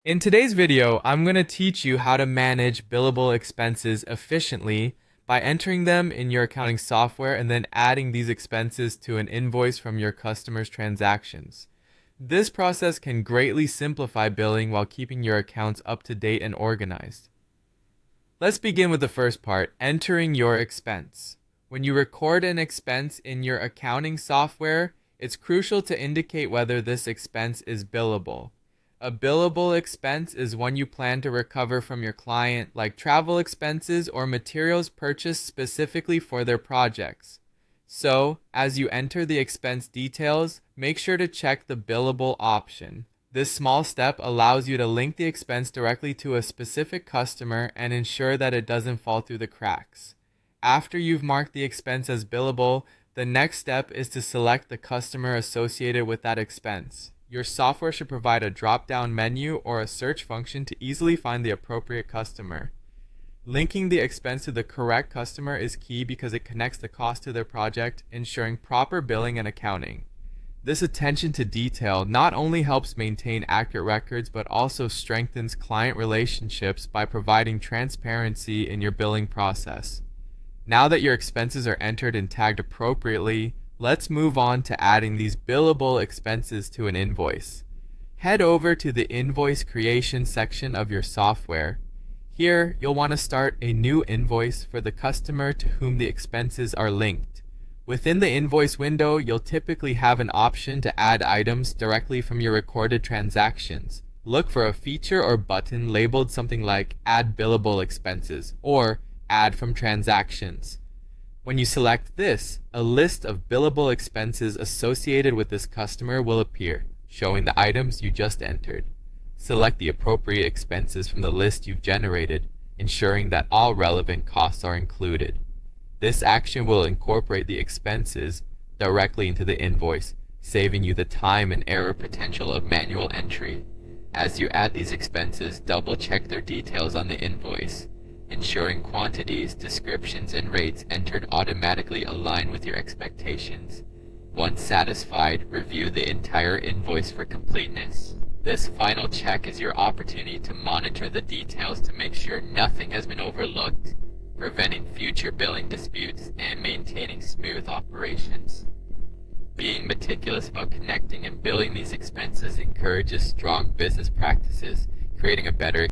In today's video, I'm going to teach you how to manage billable expenses efficiently by entering them in your accounting software and then adding these expenses to an invoice from your customer's transactions. This process can greatly simplify billing while keeping your accounts up to date and organized. Let's begin with the first part, entering your expense. When you record an expense in your accounting software, it's crucial to indicate whether this expense is billable. A billable expense is one you plan to recover from your client, like travel expenses or materials purchased specifically for their projects. So, as you enter the expense details, make sure to check the billable option. This small step allows you to link the expense directly to a specific customer and ensure that it doesn't fall through the cracks. After you've marked the expense as billable, the next step is to select the customer associated with that expense. Your software should provide a drop-down menu or a search function to easily find the appropriate customer. Linking the expense to the correct customer is key because it connects the cost to their project, ensuring proper billing and accounting. This attention to detail not only helps maintain accurate records but also strengthens client relationships by providing transparency in your billing process. Now that your expenses are entered and tagged appropriately, let's move on to adding these billable expenses to an invoice. Head over to the invoice creation section of your software. Here, you'll want to start a new invoice for the customer to whom the expenses are linked. Within the invoice window, you'll typically have an option to add items directly from your recorded transactions. Look for a feature or button labeled something like Add Billable Expenses or Add from Transactions. When you select this, a list of billable expenses associated with this customer will appear, showing the items you just entered. Select the appropriate expenses from the list you've generated, ensuring that all relevant costs are included. This action will incorporate the expenses directly into the invoice, saving you the time and error potential of manual entry. As you add these expenses, double-check their details on the invoice, ensuring quantities, descriptions, and rates entered automatically align with your expectations. Once satisfied, review the entire invoice for completeness. This final check is your opportunity to monitor the details to make sure nothing has been overlooked, preventing future billing disputes and maintaining smooth operations. Being meticulous about connecting and billing these expenses encourages strong business practices, creating a better